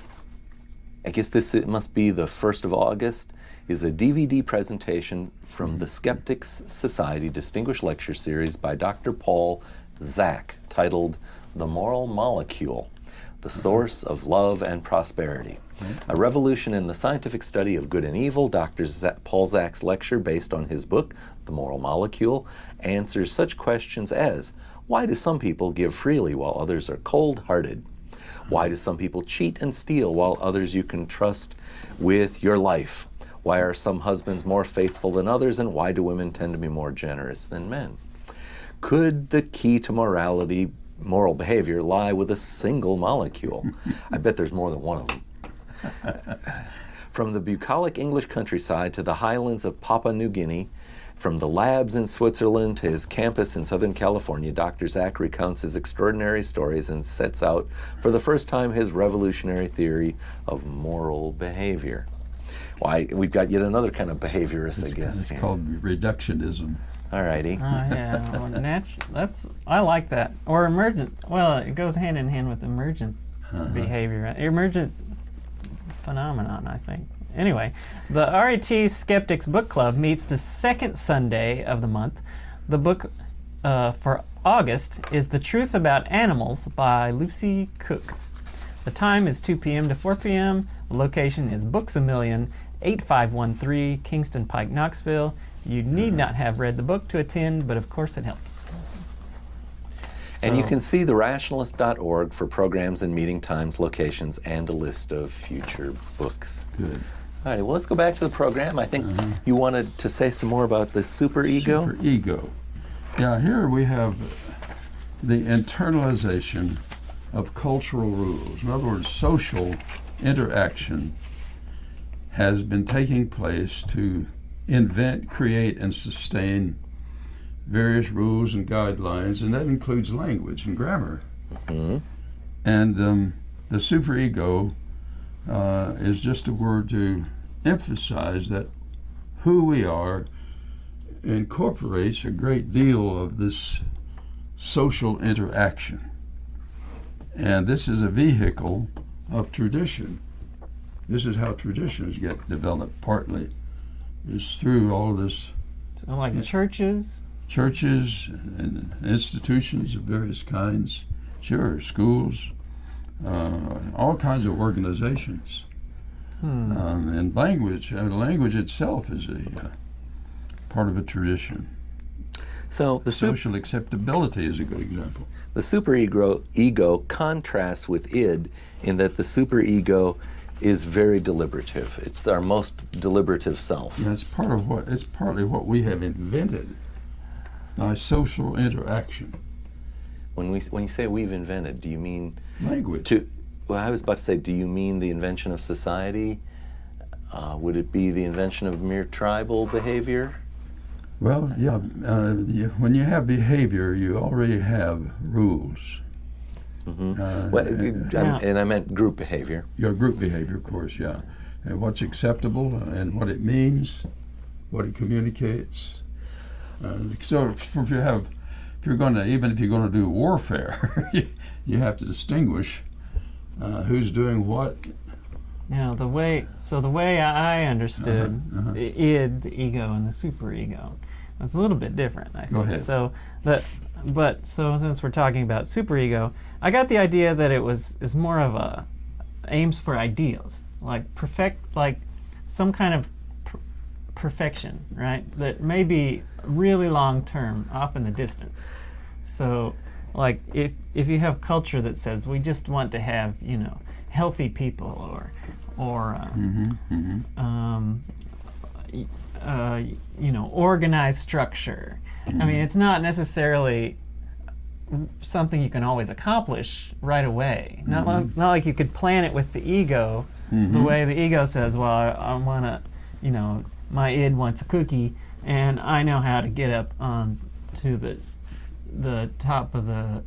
guess it must be the 1st of August, is a DVD presentation from the Skeptics Society Distinguished Lecture Series by Dr. Paul Zak, titled The Moral Molecule, the Source of Love and Prosperity. A revolution in the scientific study of good and evil. Dr. Paul Zak's lecture, based on his book, The Moral Molecule, answers such questions as, why do some people give freely while others are cold-hearted? Why do some people cheat and steal while others you can trust with your life? Why are some husbands more faithful than others, and why do women tend to be more generous than men? Could the key to moral behavior lie with a single molecule? I bet there's more than one of them. From the bucolic English countryside to the highlands of Papua New Guinea, from the labs in Switzerland to his campus in Southern California, Dr. Zak recounts his extraordinary stories and sets out for the first time his revolutionary theory of moral behavior. Why, we've got yet another kind of behaviorist, I guess.
It's called reductionism.
All righty.
Oh, yeah. Well, I like that. Or emergent. Well, it goes hand in hand with emergent behavior. Emergent phenomenon, I think. Anyway, the RAT Skeptics Book Club meets the second Sunday of the month. The book for August is The Truth About Animals by Lucy Cook. The time is 2 p.m. to 4 p.m. The location is Books A Million, 8513 Kingston Pike, Knoxville. You need not have read the book to attend, but of course it helps.
And you can see therationalist.org for programs and meeting times, locations, and a list of future books.
Good.
All right, well, let's go back to the program. I think you wanted to say some more about the superego.
Superego. Yeah, here we have the internalization of cultural rules. In other words, social interaction has been taking place to invent, create, and sustain various rules and guidelines, and that includes language and grammar.
Mm-hmm.
And the superego is just a word to emphasize that who we are incorporates a great deal of this social interaction. And this is a vehicle of tradition. This is how traditions get developed partly, is through all this
So like churches.
churches and institutions of various kinds, sure, schools, all kinds of organizations. And language itself is a part of a tradition.
So the
Social acceptability is a good example.
The superego contrasts with id in that the superego is very deliberative. It's our most deliberative self.
Yeah, it's partly what we have invented by social interaction.
When you say we've invented, do you mean
Language.
Well, I was about to say, do you mean the invention of society? Would it be the invention of mere tribal behavior?
Well, yeah, when you have behavior, you already have rules.
And I meant group behavior.
Your group behavior, of course, yeah. And what's acceptable and what it means, what it communicates. So if you're going to do warfare, you have to distinguish who's doing what.
Yeah, the way I understood the id, the ego, and the superego was a little bit different, I think.
Go ahead.
So since we're talking about superego, I got the idea that is more of a aims for ideals, like some kind of perfection, right? That may be really long term, off in the distance. So, like if you have culture that says we just want to have healthy people or organized structure. I mean, it's not necessarily something you can always accomplish right away. Not like you could plan it with the ego, the way the ego says, well, I want to, my id wants a cookie, and I know how to get up to the top of the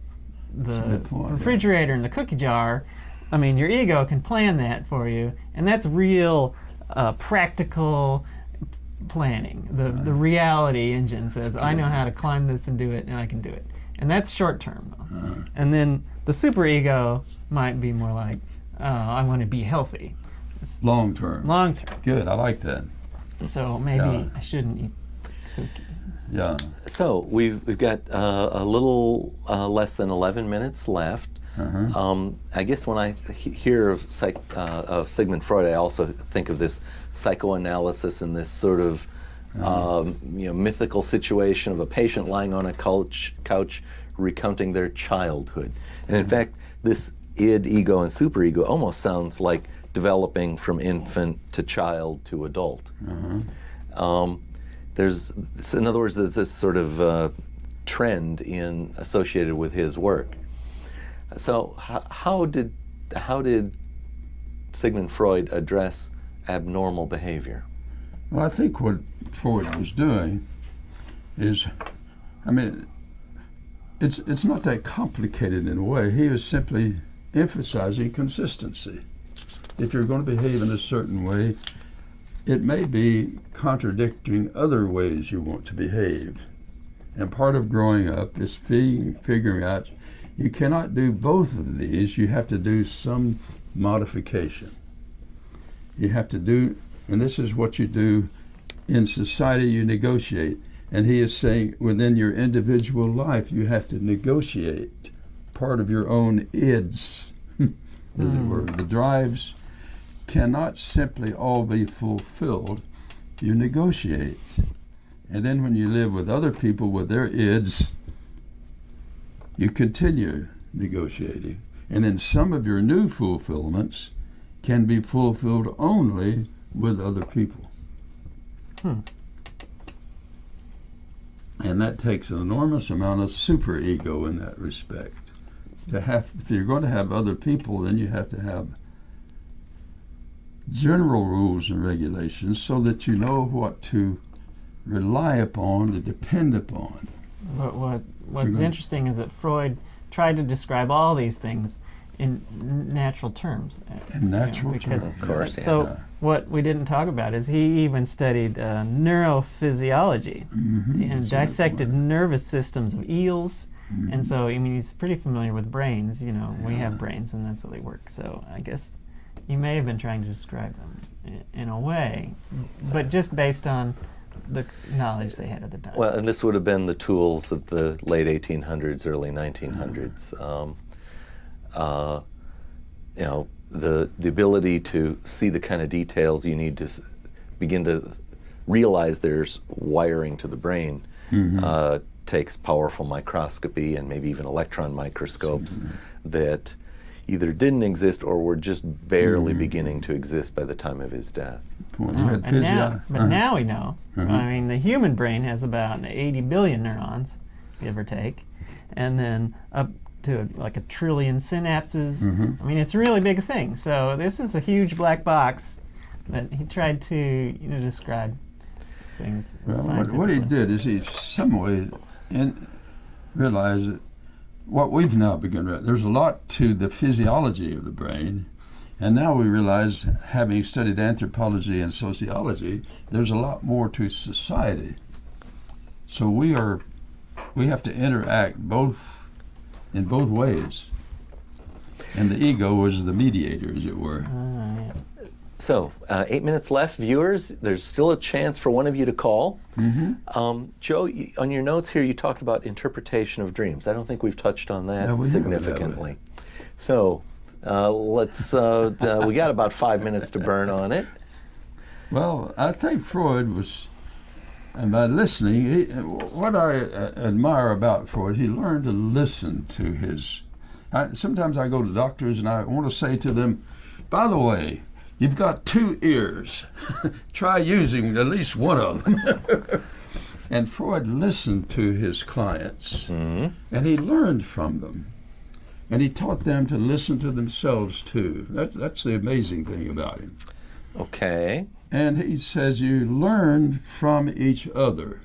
refrigerator and the cookie jar. I mean, your ego can plan that for you, and that's real practical planning. The reality engine says, I know how to climb this and do it, and I can do it. And that's short term, though. And then the superego might be more like, I want to be healthy.
Long term.
Long term.
Good, I like that.
So maybe I shouldn't eat cookie.
Yeah.
So we've got a little less than 11 minutes left. I guess when I hear of Sigmund Freud, I also think of this psychoanalysis and this sort of mythical situation of a patient lying on a couch recounting their childhood. And in fact, this id, ego, and superego almost sounds like developing from infant to child to adult. In other words, there's this sort of trend associated with his work. So how did Sigmund Freud address abnormal behavior?
Well, I think what Freud was doing is, it's not that complicated in a way. He was simply emphasizing consistency. If you're going to behave in a certain way, it may be contradicting other ways you want to behave. And part of growing up is figuring out you cannot do both of these. You have to do some modification. You have to do, and this is what you do in society, you negotiate. And he is saying within your individual life, you have to negotiate part of your own ids, as it were. The drives cannot simply all be fulfilled. You negotiate. And then when you live with other people with their ids, you continue negotiating. And then some of your new fulfillments can be fulfilled only with other people. And that takes an enormous amount of superego in that respect. If you're going to have other people, then you have to have general rules and regulations so that you know what to rely upon, to depend upon.
What's interesting is that Freud tried to describe all these things in natural terms.
In natural
because,
terms,
of course,
So
yeah.
what we didn't talk about is he even studied neurophysiology and dissected nervous systems of eels. And so, I mean, he's pretty familiar with brains. You know, we have brains, and that's how they work. So I guess you may have been trying to describe them in a way, but just based on the knowledge they had at the time.
Well, and this would have been the tools of the late 1800s, early 1900s. You know, the ability to see the kind of details you need to begin to realize there's wiring to the brain takes powerful microscopy and maybe even electron microscopes that either didn't exist or were just barely beginning to exist by the time of his death.
Well, you had
And now,
physio-
but now we know. I mean, the human brain has about 80 billion neurons, give or take, and then up to like 1 trillion synapses. I mean, it's a really big thing. So this is a huge black box that he tried to describe things.
Well, what he did is he some way realized that what we've now begun to, there's a lot to the physiology of the brain, and now we realize, having studied anthropology and sociology, there's a lot more to society. So we have to interact in both ways, and the ego was the mediator, as it were.
So, 8 minutes left, viewers. There's still a chance for one of you to call. Joe, on your notes here, you talked about interpretation of dreams. I don't think we've touched on that
No, we haven't,
significantly. So, let's. We got about 5 minutes to burn on it.
Well, I think Freud was, and by listening, what I admire about Freud, he learned to listen to his. Sometimes I go to doctors and I want to say to them, by the way, you've got 2 ears. Try using at least one of them. And Freud listened to his clients, and he learned from them. And he taught them to listen to themselves too. That's the amazing thing about him.
Okay.
And he says you learn from each other.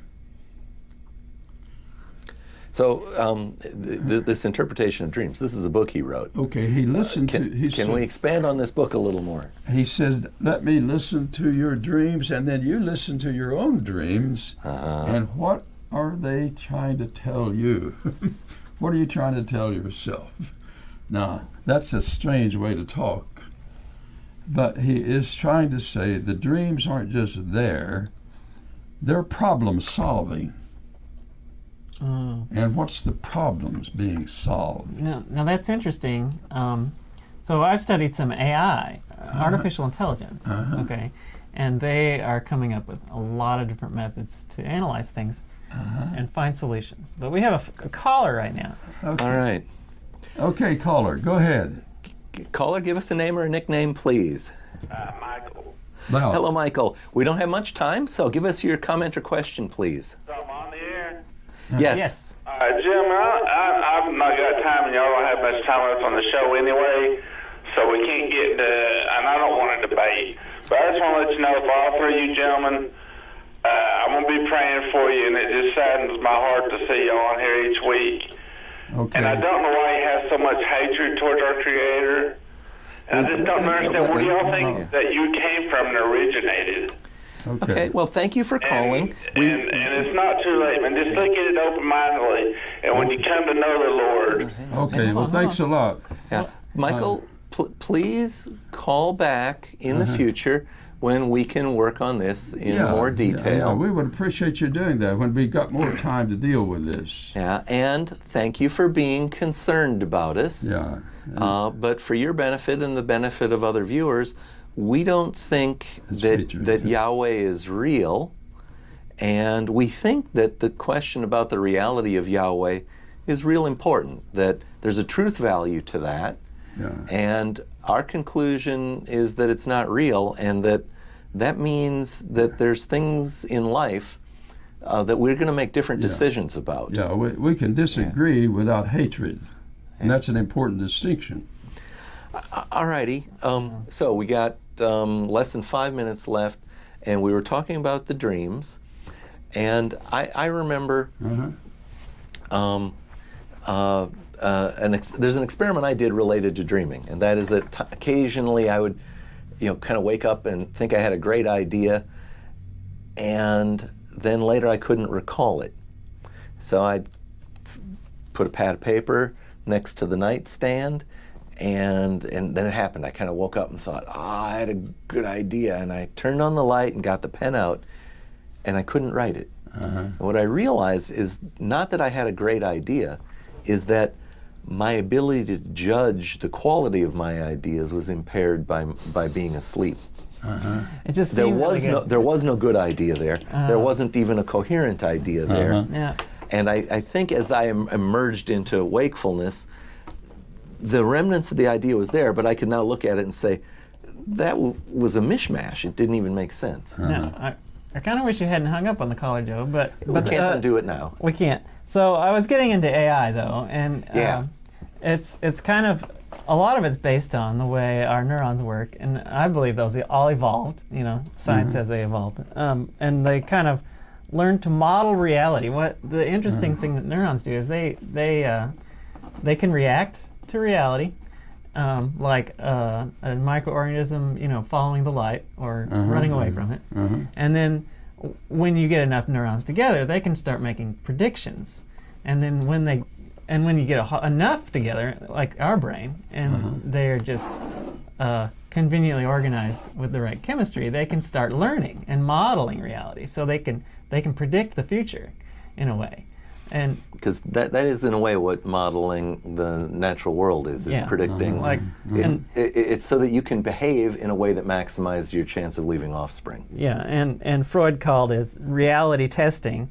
So, this interpretation of dreams, this is a book he wrote.
Okay, he listened
Can we expand on this book a little more?
He says, let me listen to your dreams, and then you listen to your own dreams. And what are they trying to tell you? What are you trying to tell yourself? Now, that's a strange way to talk, but he is trying to say the dreams aren't just there, they're problem solving. And what's the problems being solved?
Now that's interesting. So I've studied some AI, artificial intelligence, okay, and they are coming up with a lot of different methods to analyze things and find solutions. But we have a caller right now.
Okay.
All right.
Okay, caller, go ahead.
Caller, give us a name or a nickname, please.
Michael.
Loud.
Hello, Michael. We don't have much time, so give us your comment or question, please.
So I'm on the air.
Yes.
Yes.
Jim, I've not got time, and y'all don't have much time left on the show anyway, so we can't get to, and I don't want to debate, but I just want to let you know, for all 3 of you gentlemen, I'm going to be praying for you, and it just saddens my heart to see y'all on here each week.
Okay.
And I don't know why you have so much hatred towards our Creator. And I just don't understand, where do y'all think that you came from and originated?
Okay, well, thank you for calling.
And it's not too late, man. Just look at it open-mindedly. And when you come to know the Lord,
Okay, well, thanks a lot.
Yeah. Michael, please call back in the future when we can work on this in more detail.
Yeah, we would appreciate you doing that when we got more time to deal with this.
Yeah, and thank you for being concerned about us.
Yeah.
But for your benefit and the benefit of other viewers, we don't think that Yahweh is real, and we think that the question about the reality of Yahweh is real important, that there's a truth value to that, and our conclusion is that it's not real, and that means that there's things in life that we're going to make different decisions about.
Yeah, we can disagree without hatred, and that's an important distinction.
All righty. So we got less than 5 minutes left, and we were talking about the dreams. And I remember there's an experiment I did related to dreaming, and that is that occasionally I would, kind of wake up and think I had a great idea, and then later I couldn't recall it. So I'd put a pad of paper next to the nightstand, and then it happened. I kind of woke up and thought, I had a good idea, and I turned on the light and got the pen out, and I couldn't write it. And what I realized is not that I had a great idea, is that my ability to judge the quality of my ideas was impaired by being asleep.
It just
There
seemed
was
really good.
there was no good idea there. There wasn't even a coherent idea there.
Yeah.
And I think as I emerged into wakefulness, the remnants of the idea was there, but I could now look at it and say, that was a mishmash. It didn't even make sense.
No, I kind of wish you hadn't hung up on the caller, Joe, but
We can't undo it now.
We can't. So I was getting into AI though, and
Yeah.
it's kind of, a lot of it's based on the way our neurons work, and I believe those all evolved. Science says they evolved, and they kind of learned to model reality. What the interesting thing that neurons do is they can react to reality, like a microorganism, following the light or running away from it, and then when you get enough neurons together, they can start making predictions, and then when you get enough together, like our brain, and they're just conveniently organized with the right chemistry, they can start learning and modeling reality. So they can predict the future in a way. And
because that is in a way what modeling the natural world is predicting. It's so that you can behave in a way that maximizes your chance of leaving offspring.
Yeah, and Freud called it reality testing.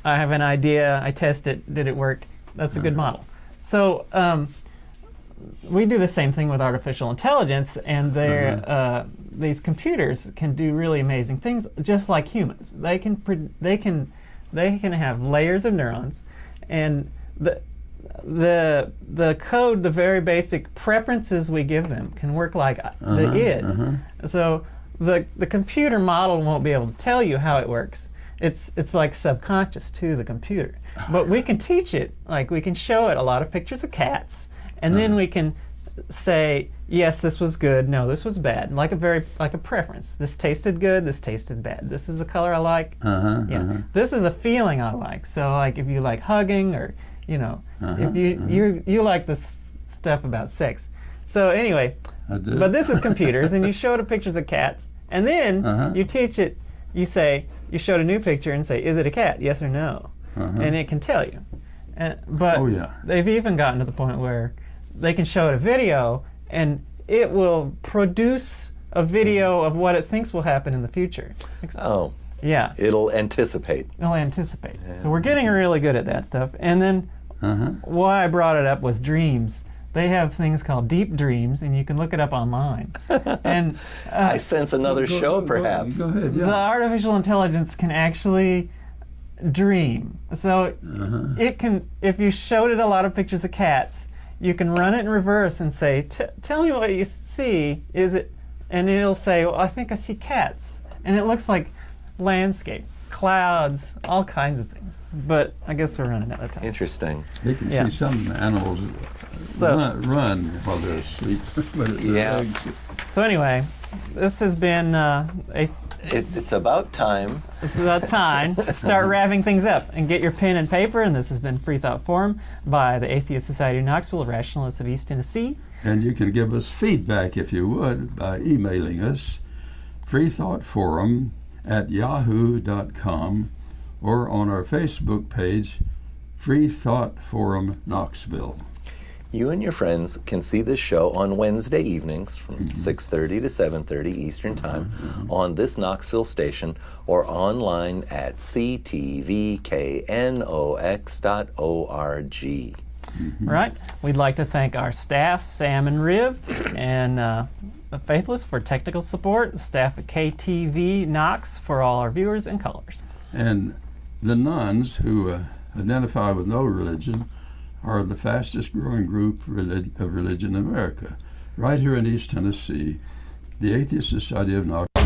I have an idea, I test it, did it work? That's a good model. So we do the same thing with artificial intelligence, and these computers can do really amazing things, just like humans. They can have layers of neurons, and the code, the very basic preferences we give them, can work like the id. So the computer model won't be able to tell you how it works. It's like subconscious to the computer. But we can teach it, like we can show it a lot of pictures of cats, and then we can say, yes, this was good, no, this was bad, like a preference. This tasted good, this tasted bad. This is a color I like. This is a feeling I like. So like if you like hugging, or if you like this stuff about sex. So anyway,
I do.
But this is computers, and you show it pictures of cats, and then you teach it. You showed a new picture and say, is it a cat? Yes or no? And it can tell you. But they've even gotten to the point where they can show it a video, and it will produce a video of what it thinks will happen in the future.
Oh.
Yeah.
It'll anticipate.
It'll anticipate. Yeah. So we're getting really good at that stuff. And then why I brought it up was dreams. They have things called deep dreams, and you can look it up online. And
I sense another show, perhaps.
Go ahead,
the artificial intelligence can actually dream. So it can, if you showed it a lot of pictures of cats, you can run it in reverse and say, tell me what you see. Is it? And it'll say, well, I think I see cats. And it looks like landscape, clouds, all kinds of things. But I guess we're running out of time.
Interesting.
You can see some animals run while they're asleep.
So anyway, this has been
it's about time.
It's about time to start wrapping things up and get your pen and paper. And this has been Freethought Forum by the Atheist Society of Knoxville, Rationalists of East Tennessee.
And you can give us feedback, if you would, by emailing us freethoughtforum@yahoo.com, or on our Facebook page, Freethought Forum Knoxville.
You and your friends can see this show on Wednesday evenings from 6:30 to 7:30 Eastern Time on this Knoxville station, or online at ctvknox.org.
Right. We'd like to thank our staff, Sam and Riv, and Faithless for technical support, the staff at KTV Knox for all our viewers and callers.
And the nuns, who identify with no religion, are the fastest growing group of religion in America. Right here in East Tennessee, the Atheist Society of Knoxville